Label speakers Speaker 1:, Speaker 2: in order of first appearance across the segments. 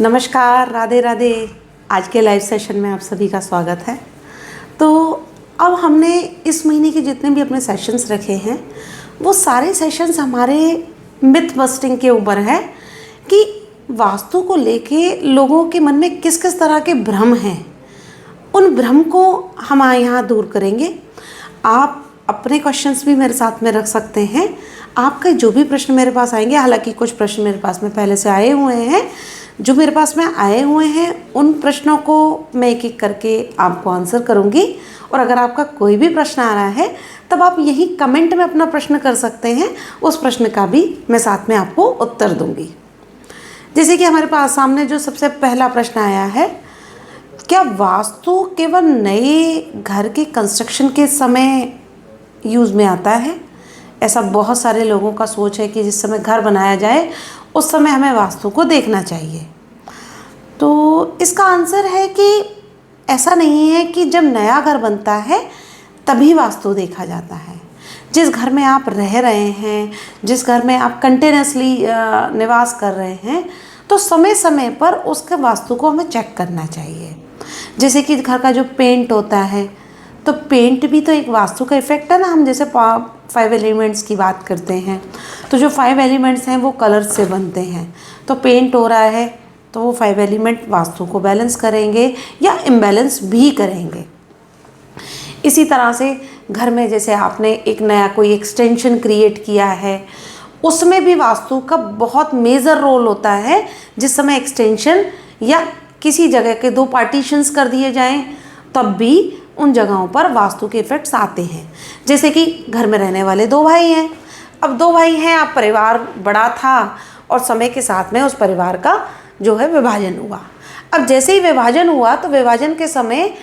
Speaker 1: नमस्कार, राधे राधे। आज के लाइव सेशन में आप सभी का स्वागत है। तो अब हमने इस महीने के जितने भी अपने सेशंस रखे हैं वो सारे सेशंस हमारे मिथ बस्टिंग के ऊपर है कि वास्तु को लेके लोगों के मन में किस किस तरह के भ्रम हैं। उन भ्रम को हम यहाँ दूर करेंगे। आप अपने क्वेश्चंस भी मेरे साथ में रख सकते हैं। आपके जो भी प्रश्न मेरे पास आएंगे, हालांकि कुछ प्रश्न मेरे पास में पहले से आए हुए हैं, जो मेरे पास में आए हुए हैं उन प्रश्नों को मैं एक एक करके आपको आंसर करूंगी। और अगर आपका कोई भी प्रश्न आ रहा है तब आप यही कमेंट में अपना प्रश्न कर सकते हैं, उस प्रश्न का भी मैं साथ में आपको उत्तर दूंगी। जैसे कि हमारे पास सामने जो सबसे पहला प्रश्न आया है, क्या वास्तु केवल नए घर के कंस्ट्रक्शन के समय यूज़ में आता है? ऐसा बहुत सारे लोगों का सोच है कि जिस समय घर बनाया जाए उस समय हमें वास्तु को देखना चाहिए। तो इसका आंसर है कि ऐसा नहीं है कि जब नया घर बनता है तभी वास्तु देखा जाता है। जिस घर में आप रह रहे हैं, जिस घर में आप कंटिन्यूसली निवास कर रहे हैं, तो समय समय पर उसके वास्तु को हमें चेक करना चाहिए। जैसे कि घर का जो पेंट होता है, तो पेंट भी तो एक वास्तु का इफेक्ट है ना। हम जैसे 5 एलिमेंट्स की बात करते हैं, तो जो 5 एलिमेंट्स हैं वो कलर से बनते हैं। तो पेंट हो रहा है तो वो 5 एलिमेंट वास्तु को बैलेंस करेंगे या इम्बैलेंस भी करेंगे। इसी तरह से घर में जैसे आपने एक नया कोई एक्सटेंशन क्रिएट किया है, उसमें भी वास्तु का बहुत मेजर रोल होता है। जिस समय एक्सटेंशन या किसी जगह के 2 पार्टीशंस कर दिए जाएं तब भी उन जगहों पर वास्तु के इफेक्ट्स आते हैं। जैसे कि घर में रहने वाले 2 भाई हैं। अब 2 भाई हैं, अब परिवार बड़ा था और समय के साथ में उस परिवार का जो है विभाजन हुआ। अब जैसे ही विभाजन हुआ तो विभाजन के समय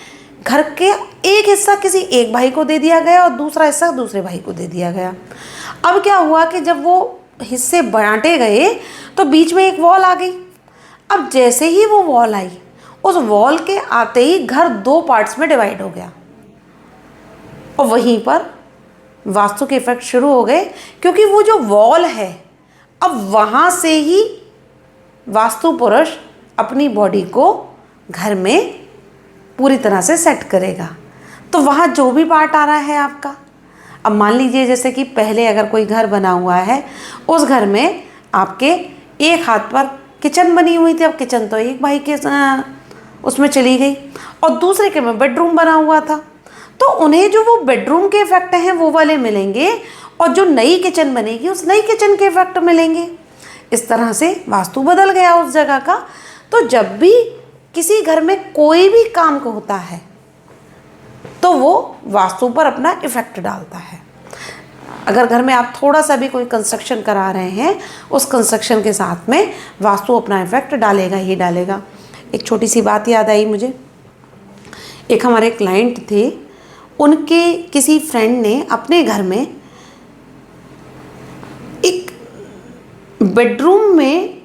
Speaker 1: घर के एक हिस्सा किसी एक भाई को दे दिया गया और दूसरा हिस्सा दूसरे भाई को दे दिया गया। अब क्या हुआ कि जब वो हिस्से बांटे गए तो बीच में एक वॉल आ गई। अब जैसे ही वो वॉल आई, उस वॉल के आते ही घर 2 पार्ट्स में डिवाइड हो गया और वहीं पर वास्तु के इफेक्ट शुरू हो गए, क्योंकि वो जो वॉल है अब वहाँ से ही वास्तु पुरुष अपनी बॉडी को घर में पूरी तरह से सेट करेगा। तो वहाँ जो भी पार्ट आ रहा है आपका, अब मान लीजिए जैसे कि पहले अगर कोई घर बना हुआ है, उस घर में आपके एक हाथ पर किचन बनी हुई थी। अब किचन तो एक भाई के उसमें चली गई और दूसरे के में बेडरूम बना हुआ था, तो उन्हें जो वो बेडरूम के इफेक्ट हैं वो वाले मिलेंगे और जो नई किचन बनेगी उस नई किचन के इफेक्ट मिलेंगे। इस तरह से वास्तु बदल गया उस जगह का। तो जब भी किसी घर में कोई भी काम को होता है तो वो वास्तु पर अपना इफेक्ट डालता है। अगर घर में आप थोड़ा सा भी कोई कंस्ट्रक्शन करा रहे हैं, उस कंस्ट्रक्शन के साथ में वास्तु अपना इफेक्ट डालेगा ही डालेगा। एक छोटी सी बात याद आई मुझे। एक हमारे क्लाइंट थे, उनके किसी फ्रेंड ने अपने घर में एक बेडरूम में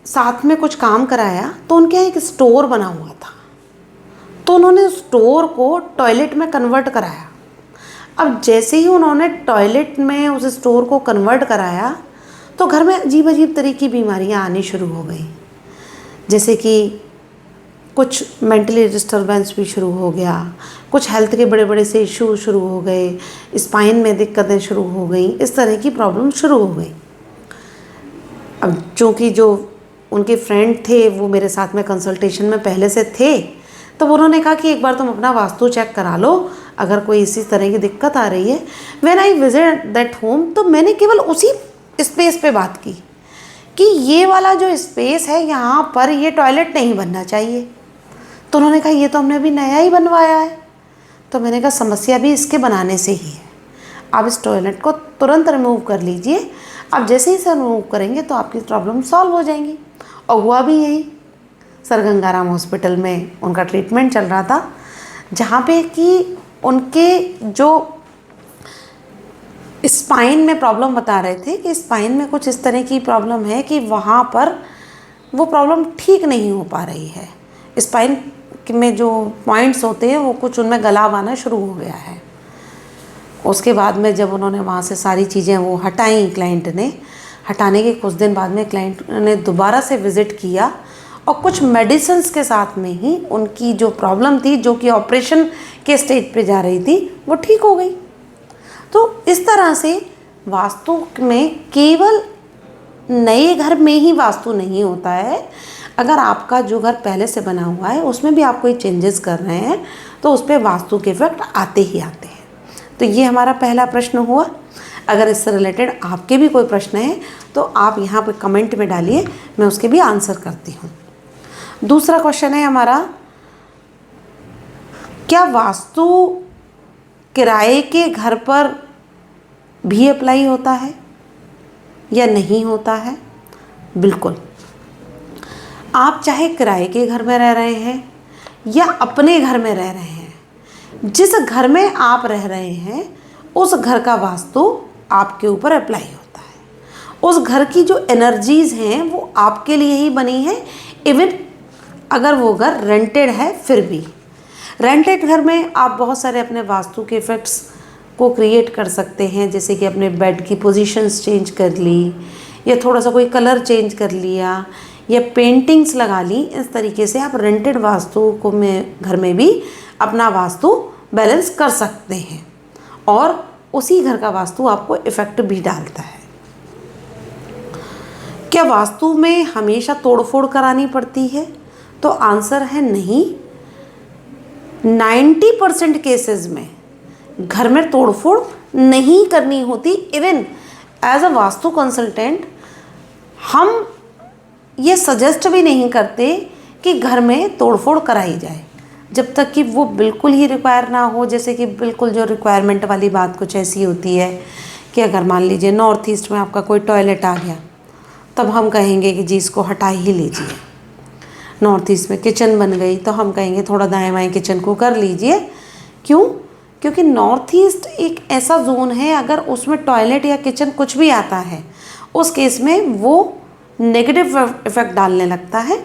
Speaker 1: साथ में कुछ काम कराया, तो उनके यहाँ एक स्टोर बना हुआ था। तो उन्होंने उस स्टोर को टॉयलेट में कन्वर्ट कराया। अब जैसे ही उन्होंने टॉयलेट में उस स्टोर को कन्वर्ट कराया तो घर में अजीब अजीब तरह की बीमारियां आनी शुरू हो गई। जैसे कि कुछ मेंटली डिस्टर्बेंस भी शुरू हो गया, कुछ हेल्थ के बड़े बड़े से इशू शुरू हो गए, स्पाइन में दिक्कतें शुरू हो गई, इस तरह की प्रॉब्लम शुरू हो गई। अब चूँकि जो उनके फ्रेंड थे वो मेरे साथ में कंसल्टेशन में पहले से थे, तो उन्होंने कहा कि एक बार तुम अपना वास्तु चेक करा लो, अगर कोई इसी तरह की दिक्कत आ रही है। When I visit that home, तो मैंने केवल उसी स्पेस पे बात की कि ये वाला जो स्पेस है यहाँ पर ये टॉयलेट नहीं बनना चाहिए। तो उन्होंने कहा ये तो हमने अभी नया ही बनवाया है। तो मैंने कहा समस्या भी इसके बनाने से ही है, आप इस टॉयलेट को तुरंत रिमूव कर लीजिए। आप जैसे ही इसे रिमूव करेंगे तो आपकी प्रॉब्लम सॉल्व हो जाएंगी। और हुआ भी यही। सर गंगाराम हॉस्पिटल में उनका ट्रीटमेंट चल रहा था, जहाँ पे कि उनके जो स्पाइन में प्रॉब्लम बता रहे थे कि स्पाइन में कुछ इस तरह की प्रॉब्लम है कि वहाँ पर वो प्रॉब्लम ठीक नहीं हो पा रही है। स्पाइन में जो पॉइंट्स होते हैं वो कुछ उनमें गलाव आना शुरू हो गया है। उसके बाद में जब उन्होंने वहाँ से सारी चीज़ें वो हटाई, क्लाइंट ने हटाने के कुछ दिन बाद में क्लाइंट ने दोबारा से विज़िट किया और कुछ मेडिसिन्स के साथ में ही उनकी जो प्रॉब्लम थी, जो कि ऑपरेशन के स्टेज पे जा रही थी, वो ठीक हो गई। तो इस तरह से वास्तु में केवल नए घर में ही वास्तु नहीं होता है। अगर आपका जो घर पहले से बना हुआ है उसमें भी आप कोई चेंजेस कर रहे हैं तो उस पर वास्तु के इफेक्ट आते ही आते हैं। तो ये हमारा पहला प्रश्न हुआ। अगर इससे रिलेटेड आपके भी कोई प्रश्न है तो आप यहाँ पे कमेंट में डालिए, मैं उसके भी आंसर करती हूँ। दूसरा क्वेश्चन है हमारा, क्या वास्तु किराए के घर पर भी अप्लाई होता है या नहीं होता है? बिल्कुल। आप चाहे किराए के घर में रह रहे हैं या अपने घर में रह रहे हैं, जिस घर में आप रह रहे हैं उस घर का वास्तु आपके ऊपर अप्लाई होता है। उस घर की जो एनर्जीज़ हैं वो आपके लिए ही बनी है। इवन अगर वो घर रेंटेड है, फिर भी रेंटेड घर में आप बहुत सारे अपने वास्तु के इफ़ेक्ट्स को क्रिएट कर सकते हैं, जैसे कि अपने बेड की पोजीशंस चेंज कर ली, या थोड़ा सा कोई कलर चेंज कर लिया, या पेंटिंग्स लगा ली। इस तरीके से आप रेंटेड वास्तु को घर में भी अपना वास्तु बैलेंस कर सकते हैं और उसी घर का वास्तु आपको इफ़ेक्ट भी डालता है। क्या वास्तु में हमेशा तोड़फोड़ करानी पड़ती है? तो आंसर है नहीं। 90% केसेस में घर में तोड़फोड़ नहीं करनी होती। Even as a vastu consultant हम ये सजेस्ट भी नहीं करते कि घर में तोड़फोड़ कराई जाए, जब तक कि वो बिल्कुल ही रिक्वायर ना हो। जैसे कि बिल्कुल जो रिक्वायरमेंट वाली बात कुछ ऐसी होती है कि अगर मान लीजिए नॉर्थ ईस्ट में आपका कोई टॉयलेट आ गया, तब हम कहेंगे कि जी इसको हटा ही लीजिए। नॉर्थ ईस्ट में किचन बन गई तो हम कहेंगे थोड़ा दाएं बाएं किचन को कर लीजिए। क्यों? क्योंकि नॉर्थ ईस्ट एक ऐसा जोन है, अगर उसमें टॉयलेट या किचन कुछ भी आता है उस केस में वो नेगेटिव इफेक्ट डालने लगता है,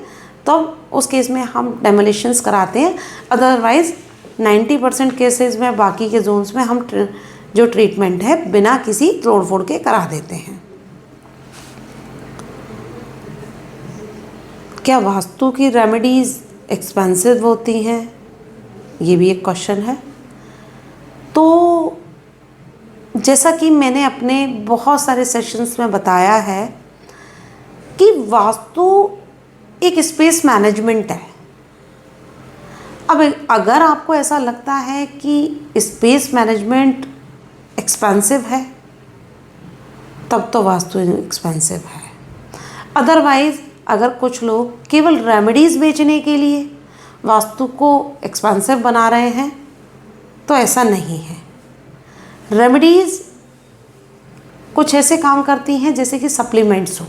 Speaker 1: तो उस केस में हम डेमोलिशंस कराते हैं। अदरवाइज़ 90% केसेस में बाकी के जोन्स में हम जो ट्रीटमेंट है बिना किसी तोड़फोड़ के करा देते हैं। क्या वास्तु की रेमेडीज़ एक्सपेंसिव होती हैं? ये भी एक क्वेश्चन है। तो जैसा कि मैंने अपने बहुत सारे सेशंस में बताया है कि वास्तु एक स्पेस मैनेजमेंट है। अब अगर आपको ऐसा लगता है कि स्पेस मैनेजमेंट एक्सपेंसिव है, तब तो वास्तु एक्सपेंसिव है। अदरवाइज़ अगर कुछ लोग केवल रेमेडीज़ बेचने के लिए वास्तु को एक्सपेंसिव बना रहे हैं, तो ऐसा नहीं है। रेमेडीज़ कुछ ऐसे काम करती हैं जैसे कि सप्लीमेंट्स हो।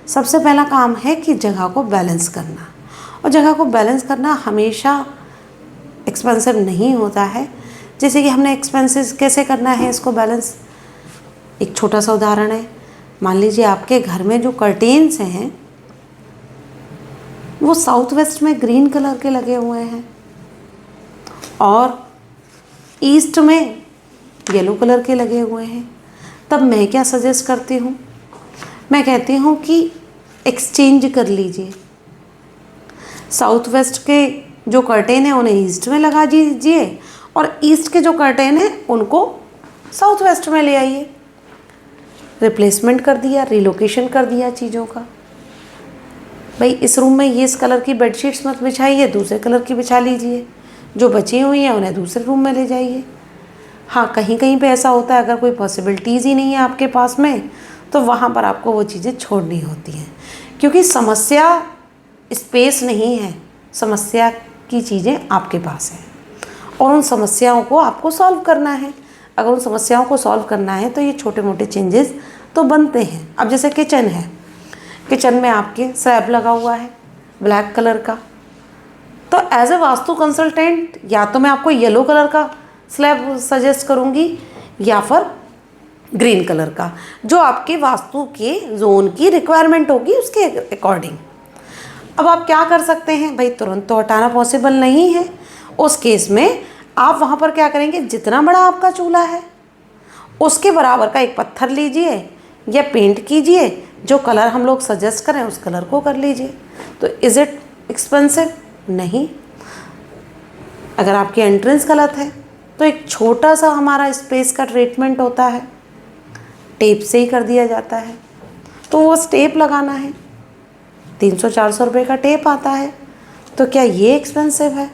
Speaker 1: सबसे पहला काम है कि जगह को बैलेंस करना, और जगह को बैलेंस करना हमेशा एक्सपेंसिव नहीं होता है। जैसे कि हमने एक्सपेंसेस कैसे करना है इसको बैलेंस, एक छोटा सा उदाहरण है। मान लीजिए आपके घर में जो कर्टेन्स हैं वो साउथ वेस्ट में ग्रीन कलर के लगे हुए हैं और ईस्ट में येलो कलर के लगे हुए हैं, तब मैं क्या सजेस्ट करती हूँ? मैं कहती हूँ कि एक्सचेंज कर लीजिए। साउथ वेस्ट के जो कर्टेन है उन्हें ईस्ट में लगा दीजिए और ईस्ट के जो कर्टेन है उनको साउथ वेस्ट में ले आइए। रिप्लेसमेंट कर दिया, रिलोकेशन कर दिया चीज़ों का। भाई इस रूम में ये इस कलर की बेडशीट्स मत बिछाइए, दूसरे कलर की बिछा लीजिए। जो बची हुई हैं उन्हें दूसरे रूम में ले जाइए। हाँ, कहीं कहीं पे ऐसा होता है, अगर कोई पॉसिबिलिटीज़ ही नहीं है आपके पास में, तो वहाँ पर आपको वो चीज़ें छोड़नी होती हैं, क्योंकि समस्या स्पेस नहीं है, समस्या की चीज़ें आपके पास हैं और उन समस्याओं को आपको सॉल्व करना है। अगर उन समस्याओं को सॉल्व करना है तो ये छोटे मोटे चेंजेस तो बनते हैं। अब जैसे किचन है, किचन में आपके स्लैब लगा हुआ है ब्लैक कलर का, तो एज ए वास्तु कंसल्टेंट या तो मैं आपको येलो कलर का स्लैब सजेस्ट करूँगी या फिर ग्रीन कलर का, जो आपके वास्तु के जोन की रिक्वायरमेंट होगी उसके अकॉर्डिंग। अब आप क्या कर सकते हैं? भाई तुरंत तो हटाना पॉसिबल नहीं है। उस केस में आप वहाँ पर क्या करेंगे, जितना बड़ा आपका चूल्हा है उसके बराबर का एक पत्थर लीजिए या पेंट कीजिए, जो कलर हम लोग सजेस्ट करें उस कलर को कर लीजिए। तो इज़ इट एक्सपेंसिव? नहीं। अगर आपकी एंट्रेंस गलत है तो एक छोटा सा हमारा स्पेस का ट्रीटमेंट होता है, टेप से ही कर दिया जाता है। तो वो टेप लगाना है, 300-400 रुपये का टेप आता है। तो क्या ये एक्सपेंसिव है?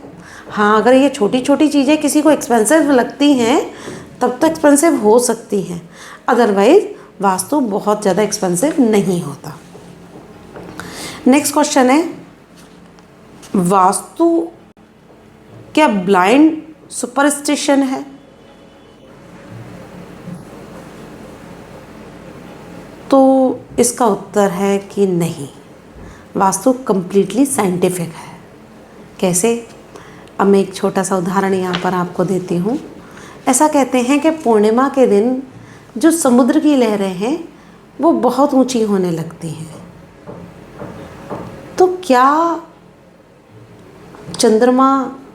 Speaker 1: हाँ, अगर ये छोटी छोटी चीज़ें किसी को एक्सपेंसिव लगती हैं तब तो एक्सपेंसिव हो सकती हैं, अदरवाइज वास्तु बहुत ज़्यादा एक्सपेंसिव नहीं होता। नेक्स्ट क्वेश्चन है, वास्तु क्या ब्लाइंड सुपरस्टिशन है? तो इसका उत्तर है कि नहीं, वास्तु कंप्लीटली साइंटिफिक है। कैसे? अब मैं एक छोटा सा उदाहरण यहाँ पर आपको देती हूँ। ऐसा कहते हैं कि पूर्णिमा के दिन जो समुद्र की लहरें हैं वो बहुत ऊंची होने लगती हैं। तो क्या चंद्रमा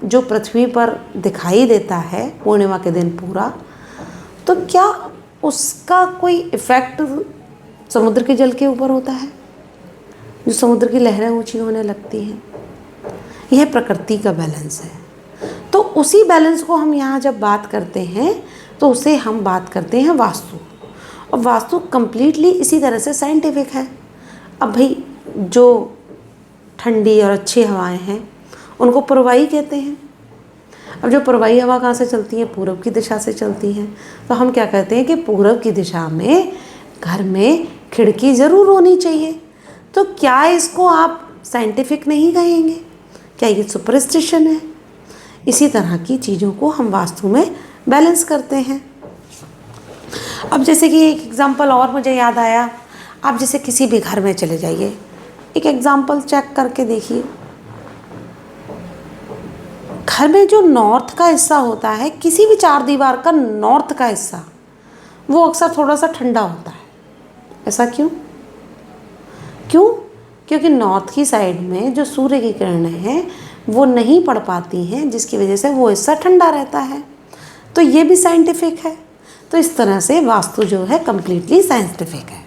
Speaker 1: जो पृथ्वी पर दिखाई देता है पूर्णिमा के दिन पूरा, तो क्या उसका कोई इफ़ेक्ट समुद्र के जल के ऊपर होता है, जो समुद्र की लहरें ऊंची होने लगती हैं? यह प्रकृति का बैलेंस है। तो उसी बैलेंस को हम यहाँ जब बात करते हैं तो उसे हम बात करते हैं वास्तु। और वास्तु कंप्लीटली इसी तरह से साइंटिफिक है। अब भाई जो ठंडी और अच्छी हवाएं हैं उनको पूर्वाई कहते हैं। अब जो पूर्वाई हवा कहाँ से चलती है? पूर्व की दिशा से चलती हैं। तो हम क्या कहते हैं कि पूर्व की दिशा में घर में खिड़की ज़रूर होनी चाहिए। तो क्या इसको आप साइंटिफिक नहीं कहेंगे? क्या ये सुपरस्टिशन है? इसी तरह की चीज़ों को हम वास्तु में बैलेंस करते हैं। अब जैसे कि एक एग्ज़ाम्पल और मुझे याद आया, आप जैसे किसी भी घर में चले जाइए, एक एग्ज़ाम्पल चेक करके देखिए। घर में जो नॉर्थ का हिस्सा होता है, किसी भी चार दीवार का नॉर्थ का हिस्सा, वो अक्सर थोड़ा सा ठंडा होता है। ऐसा क्यों? क्योंकि नॉर्थ की साइड में जो सूर्य की किरणें हैं वो नहीं पड़ पाती हैं, जिसकी वजह से वो हिस्सा ठंडा रहता है। तो ये भी साइंटिफिक है। तो इस तरह से वास्तु जो है कंप्लीटली साइंटिफिक है।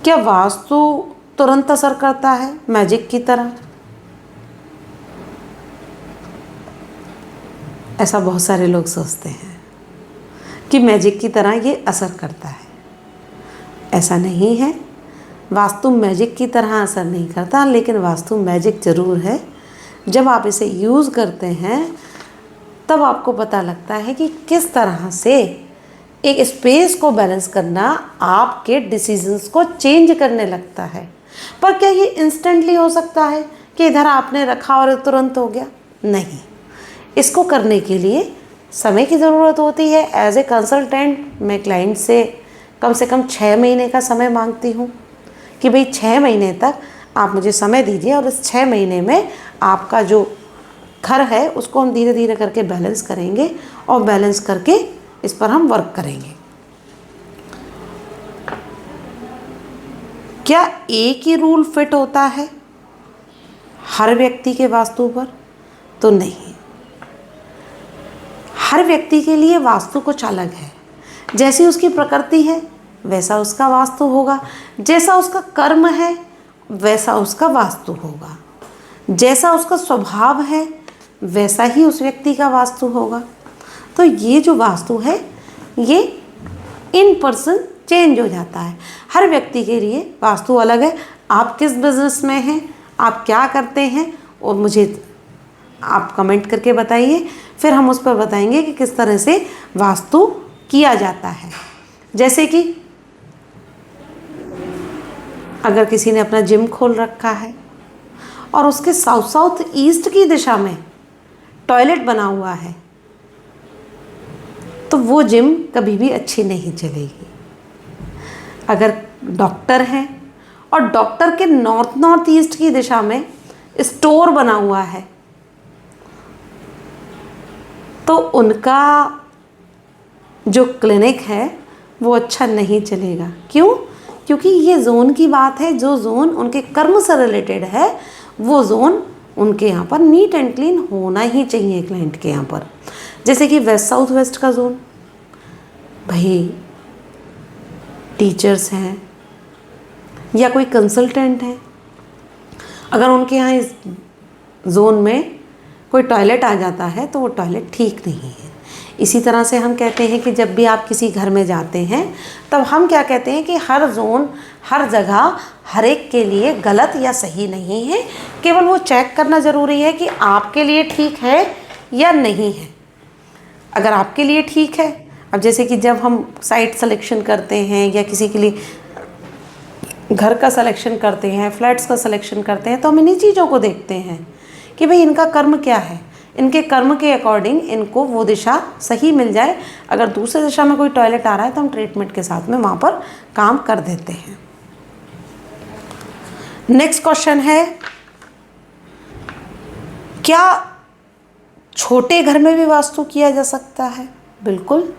Speaker 1: क्या वास्तु तुरंत असर करता है मैजिक की तरह? ऐसा बहुत सारे लोग सोचते हैं कि मैजिक की तरह ये असर करता है। ऐसा नहीं है। वास्तु मैजिक की तरह असर नहीं करता, लेकिन वास्तु मैजिक ज़रूर है। जब आप इसे यूज़ करते हैं तब आपको पता लगता है कि किस तरह से एक स्पेस को बैलेंस करना आपके डिसीजंस को चेंज करने लगता है। पर क्या ये इंस्टेंटली हो सकता है कि इधर आपने रखा और तुरंत हो गया? नहीं। इसको करने के लिए समय की ज़रूरत होती है। एज ए कंसल्टेंट मैं क्लाइंट से कम 6 महीने का समय मांगती हूँ कि भाई 6 महीने तक आप मुझे समय दीजिए और इस 6 महीने में आपका जो घर है उसको हम धीरे धीरे करके बैलेंस करेंगे और बैलेंस करके इस पर हम वर्क करेंगे। क्या एक ही रूल फिट होता है हर व्यक्ति के वास्तु पर? तो नहीं। हर व्यक्ति के लिए वास्तु कुछ अलग है। जैसी उसकी प्रकृति है वैसा उसका वास्तु होगा, जैसा उसका कर्म है वैसा उसका वास्तु होगा, जैसा उसका स्वभाव है वैसा ही उस व्यक्ति का वास्तु होगा। तो ये जो वास्तु है ये इन पर्सन चेंज हो जाता है। हर व्यक्ति के लिए वास्तु अलग है। आप किस बिज़नेस में हैं, आप क्या करते हैं, और मुझे आप कमेंट करके बताइए, फिर हम उस पर बताएंगे कि किस तरह से वास्तु किया जाता है। जैसे कि अगर किसी ने अपना जिम खोल रखा है और उसके साउथ ईस्ट की दिशा में टॉयलेट बना हुआ है तो वो जिम कभी भी अच्छी नहीं चलेगी। अगर डॉक्टर हैं और डॉक्टर के नॉर्थ ईस्ट की दिशा में स्टोर बना हुआ है तो उनका जो क्लिनिक है वो अच्छा नहीं चलेगा। क्यों? क्योंकि ये जोन की बात है। जो जोन उनके कर्म से रिलेटेड है वो जोन उनके यहाँ पर नीट एंड क्लीन होना ही चाहिए क्लाइंट के यहाँ पर। जैसे कि वेस्ट साउथ वेस्ट का जोन, भाई टीचर्स हैं या कोई कंसल्टेंट हैं, अगर उनके यहाँ इस जोन में कोई टॉयलेट आ जाता है तो वो टॉयलेट ठीक नहीं है। इसी तरह से हम कहते हैं कि जब भी आप किसी घर में जाते हैं तब हम क्या कहते हैं कि हर जोन, हर जगह, हर एक के लिए गलत या सही नहीं है, केवल वो चेक करना ज़रूरी है कि आपके लिए ठीक है या नहीं है। अगर आपके लिए ठीक है, अब जैसे कि जब हम साइट सिलेक्शन करते हैं या किसी के लिए घर का सिलेक्शन करते हैं, फ्लैट्स का सिलेक्शन करते हैं, तो हम इन्हीं चीज़ों को देखते हैं कि भाई इनका कर्म क्या है, इनके कर्म के अकॉर्डिंग इनको वो दिशा सही मिल जाए। अगर दूसरी दिशा में कोई टॉयलेट आ रहा है तो हम ट्रीटमेंट के साथ में वहाँ पर काम कर देते हैं। नेक्स्ट क्वेश्चन है, क्या छोटे घर में भी वास्तु किया जा सकता है? बिल्कुल।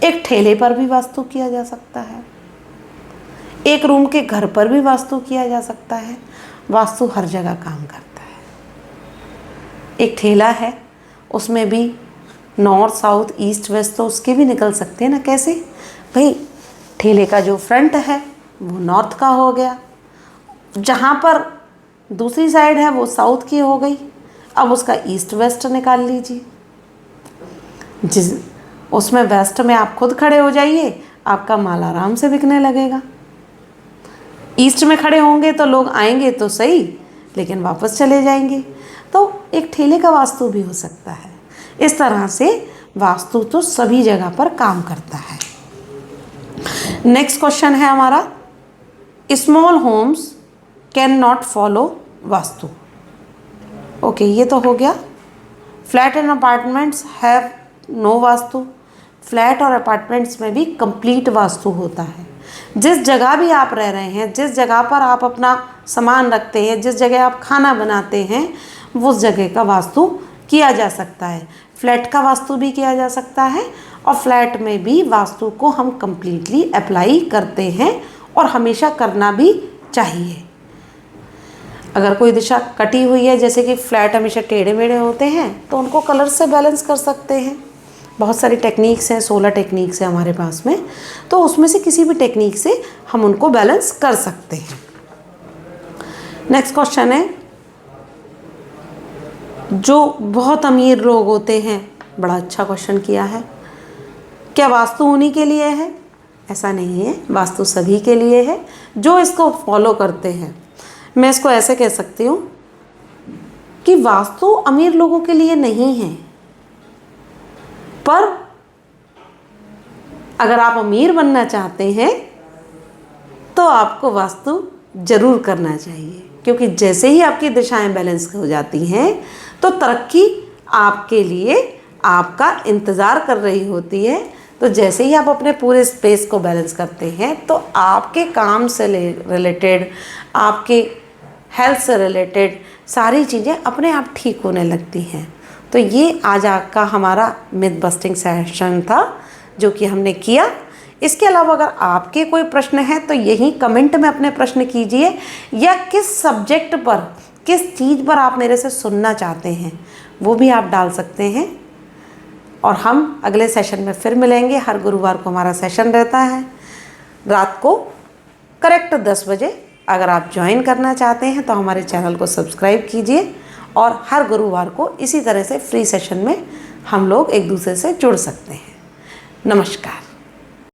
Speaker 1: एक ठेले पर भी वास्तु किया जा सकता है, एक रूम के घर पर भी वास्तु किया जा सकता है। वास्तु हर जगह काम करता है। एक ठेला है, उसमें भी नॉर्थ, साउथ, ईस्ट, वेस्ट तो उसके भी निकल सकते हैं ना। कैसे भाई, ठेले का जो फ्रंट है वो नॉर्थ का हो गया, जहाँ पर दूसरी साइड है वो साउथ की हो गई, अब उसका ईस्ट वेस्ट निकाल लीजिए। जिस उसमें वेस्ट में आप खुद खड़े हो जाइए, आपका माल आराम से बिकने लगेगा। ईस्ट में खड़े होंगे तो लोग आएंगे तो सही, लेकिन वापस चले जाएंगे। तो एक ठेले का वास्तु भी हो सकता है। इस तरह से वास्तु तो सभी जगह पर काम करता है। नेक्स्ट क्वेश्चन है हमारा, small homes can not follow vastu. Okay, ये तो हो गया। Flat and apartments have no vastu. Flat और अपार्टमेंट्स में भी कंप्लीट वास्तु होता है। जिस जगह भी आप रह रहे हैं, जिस जगह पर आप अपना सामान रखते हैं, जिस जगह आप खाना बनाते हैं, उस जगह का वास्तु किया जा सकता है। फ्लैट का वास्तु भी किया जा सकता है और फ्लैट में भी वास्तु को हम कंप्लीटली अप्लाई करते हैं और हमेशा करना भी चाहिए। अगर कोई दिशा कटी हुई है, जैसे कि फ्लैट हमेशा टेढ़े मेढ़े होते हैं, तो उनको कलर से बैलेंस कर सकते हैं। बहुत सारी टेक्निक्स हैं, 16 टेक्निक्स हैं हमारे पास में, तो उसमें से किसी भी टेक्निक से हम उनको बैलेंस कर सकते हैं। नेक्स्ट क्वेश्चन है, जो बहुत अमीर लोग होते हैं, बड़ा अच्छा क्वेश्चन किया है, क्या वास्तु उन्हीं के लिए है? ऐसा नहीं है, वास्तु सभी के लिए है जो इसको फॉलो करते हैं। मैं इसको ऐसे कह सकती हूँ कि वास्तु अमीर लोगों के लिए नहीं है, पर अगर आप अमीर बनना चाहते हैं तो आपको वास्तु जरूर करना चाहिए, क्योंकि जैसे ही आपकी दिशाएं बैलेंस हो जाती हैं तो तरक्की आपके लिए आपका इंतज़ार कर रही होती है। तो जैसे ही आप अपने पूरे स्पेस को बैलेंस करते हैं तो आपके काम से रिलेटेड, आपके हेल्थ से रिलेटेड सारी चीज़ें अपने आप ठीक होने लगती हैं। तो ये आज का हमारा मिथ बस्टिंग सेशन था जो कि हमने किया। इसके अलावा अगर आपके कोई प्रश्न है तो यही कमेंट में अपने प्रश्न कीजिए, या किस सब्जेक्ट पर, किस चीज़ पर आप मेरे से सुनना चाहते हैं वो भी आप डाल सकते हैं। और हम अगले सेशन में फिर मिलेंगे। हर गुरुवार को हमारा सेशन रहता है रात को करेक्ट 10 बजे। अगर आप ज्वाइन करना चाहते हैं तो हमारे चैनल को सब्सक्राइब कीजिए, और हर गुरुवार को इसी तरह से फ्री सेशन में हम लोग एक दूसरे से जुड़ सकते हैं। नमस्कार।